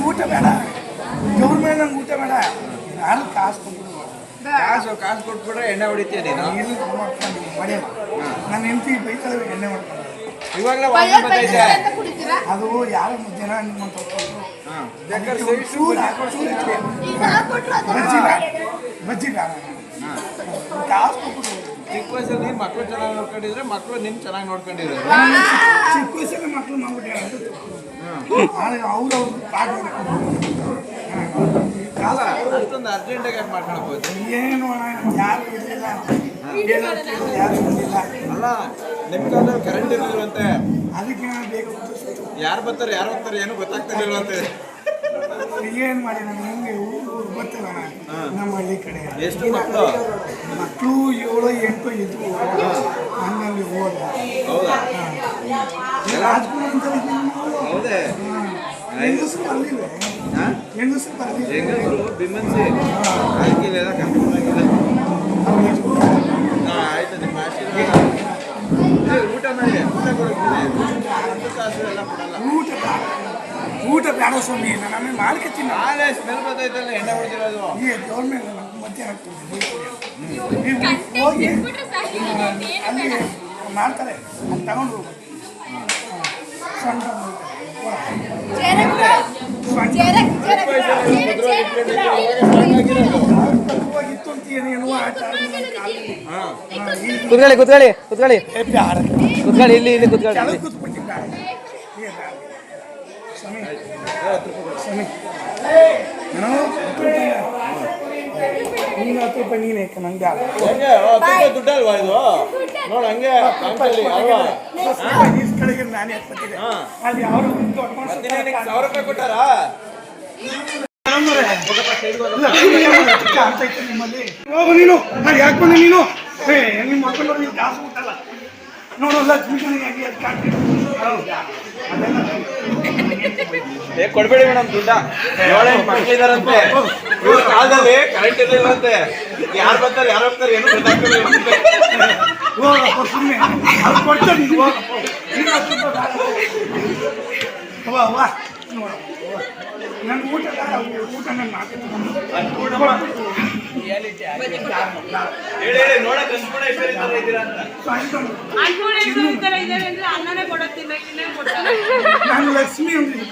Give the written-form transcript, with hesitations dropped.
ಊಟ ಬೇಡ, ಗೌರ್ಮೆಂಟ್ ನಂಗೆ ಊಟ ಬೇಡ, ನಾನು ಕಾಸು ಕೊಟ್ಬಿಡು. ಕಾಸು ಕೊಟ್ಬಿಟ್ರೆ ಎಣ್ಣೆ ಹೊಡಿತೀಯ ನೀನು? ಹೊಡೆಯಲ್ಲ. ನನ್ನ ಹೆಂಡತಿ ಬೈತಾರೆ ಎಣ್ಣೆ ಮಾಡ್ಕೊಂಡು. ಇವಾಗಲೇ ವಾಸನೆ ಬರ್ತೈತೆ. ಅದು ಯಾರ ಜನ ನಿಮ್ಮಂತ ಬಜ್ಜಿ ಬೇಡ, ಕಾಸು ಕೊಟ್ಬಿಡು. ಚಿಕ್ಕ ವಯಸ್ಸಲ್ಲಿ ಮಕ್ಕಳು ಚೆನ್ನಾಗಿ ನೋಡ್ಕೊಂಡಿದ್ರೆ ಮಕ್ಕಳು ನಿನ್ನ ಚೆನ್ನಾಗಿ ನೋಡ್ಕೊಂಡಿದ್ರು. ಚಿಕ್ಕ ವಯಸ್ಸಲ್ಲಿ ಮಕ್ಕಳು ಮಾಡ್ಬಿಟ್ಟು ಅವ್ರು ಪಾಠ ಕಾಲ ಅಷ್ಟೊಂದು ಅರ್ಜೆಂಟಾಗಿ ಯಾಕೆ ಮಾಡ್ಕೊಳ್ಬೋದು? ಏನು ಯಾರು ಇರಲಿಲ್ಲ, ಯಾರು ಬಂದಿಲ್ಲ. ಅಲ್ಲ ನಿಮ್ಮ ಕಾಲದಲ್ಲಿ ಕರೆಂಟ್ ಇರಲಿಲ್ವಂತೆ, ಅದಕ್ಕೆ ಬೇಕು ಯಾರು ಬರ್ತಾರೆ ಯಾರು ಹೋಗ್ತಾರೆ ಏನು ಗೊತ್ತಾಗ್ತಿರ್ಲಿಲ್ವಂತೆ. ಏನು ಮಾಡಿ ನಾನು ಹೆಂಗೆ ಊರು ಗೊತ್ತಿಲ್ಲ ನಮ್ಮ ಹಳ್ಳಿ ಕಡೆ. ಎಷ್ಟು ಮಕ್ಕಳು 7-8 ಇದ್ವು. ಹಂಗಾಗಿ ಹೋದ. ಹೌದಾ? ರಾಜ್ಕುಮಾರ್ ಅಂತ ಹೌದೇ? ಹೆಂಗಸರು ಬರಲಿಲ್ಲ, ಹೆಂಗಸರು ಬರಲಿಲ್ಲ. ಹೆಂಗಸರು ಬಿಮ್ಮನ್ಸಿ ಆಗಿಲ್ಲ ಕರ್ಕೊಂಡಾಗಿಲ್ಲ. ಆಯ್ತು, ನಿಮ್ಮ ಆಶೀರ್ವಾದ. ಊಟ ಮಾಡಿ, ಊಟ ಕೊಡೋದು ಕಾಸು ಎಲ್ಲ ಕೊಡಲ್ಲ. ಊಟ ಬೇಡ ಸ್ವಾಮಿ, ನಾನು ಆಮೇಲೆ ಮಾಡ್ಕೊತೀನಿ. ನಾಳೆ ಸ್ಮೆಲ್ ಬರ್ತೈತಲ್ಲ ಎಣ್ಣೆ ಹೊಡೆದಿರೋದು. ಈ ಗೌರ್ಮೆಂಟ್ ಮಧ್ಯಾಹ್ನ ನೀವು ಹೋಗಿ ಅಲ್ಲಿ ಮಾಡ್ತಾರೆ, ಅಲ್ಲಿ ತಗೊಂಡು ಹೋಗ್ಬೇಕು. ಹೋಗಿತ್ತು ಅಂತ ಏನು ಆಟ ಕೂತ್ಕೊಳ್ಳಿ ಕೂತ್ಕೊಳ್ಳಿ ಕೂತ್ಕೊಳ್ಳಿ ಕೂತ್ಕೊಳ್ಳಿ, ಇಲ್ಲಿ ಇಲ್ಲಿ ಕೂತ್ಕೊಳ್ಳಿ. ಕೂತ್ಬಿಟ್ಟಿದ್ದಾರೆ ಸ್ವಾಮಿ, ನಾನು 10 ರೂಪಾಯಿ ನೀನೇ ನಂಗೆ ದುಡ್ಡಲ್ವಾ ಇದು? ನೋಡು ಹಂಗೆ ಕಡೆಗೆ ನಾನೇ ಹಾಕ್ಬಿಟ್ಟಿದ್ದೆ. ಅಲ್ಲಿ ಅವರು 1,000 ರೂಪಾಯಿ ಕೊಟ್ಟಾರ. ನಿಮ್ಮಲ್ಲಿ ಹೋಗು ನೀನು, ನಾನು ಯಾಕೊಂಡೆ ನೀನು ನಿಮ್ಮ ಮಕ್ಕಳು ನೋಡಿ ಜಾಸ್ತಿ ಮುಟ್ಟಲ್ಲ ನೋಡು. ಲಕ್ಷ್ಮೀ ಕೊಡ್ಬೇಡಿ ಮೇಡಮ್ ದುಡ್ಡ. 7 ಮಕ್ಕಳಿದಾರಂತೆ. ಇವ್ರ ಕಾಲದಲ್ಲಿ ಕರೆಂಟ್ ಇರ್ಲಿಲ್ಲಂತೆ. ಯಾರು ಬರ್ತಾರೆ ಯಾರು ಹೋಗ್ತಾರೆ ಏನು ಗೊತ್ತಾಗ್ತಿಲ್ಲ. ಹೋಗಪ್ಪ ಸುಮ್ಮನೆ ಅದು ಕೊಡ್ತಾರೆ. ನೀನು ಹೋಗಪ್ಪ ನನ್ನ ಊಟ ನಾನು ಹೇಳಿ ನೋಡಕ್ ಅನ್ನಪೂರ್ಣೇಶ್ವರಿ ತರ ಇದ್ದೀರಾ ಅಂತ. ನಾನು ಲಕ್ಷ್ಮಿ ಅಂದ್ರೆ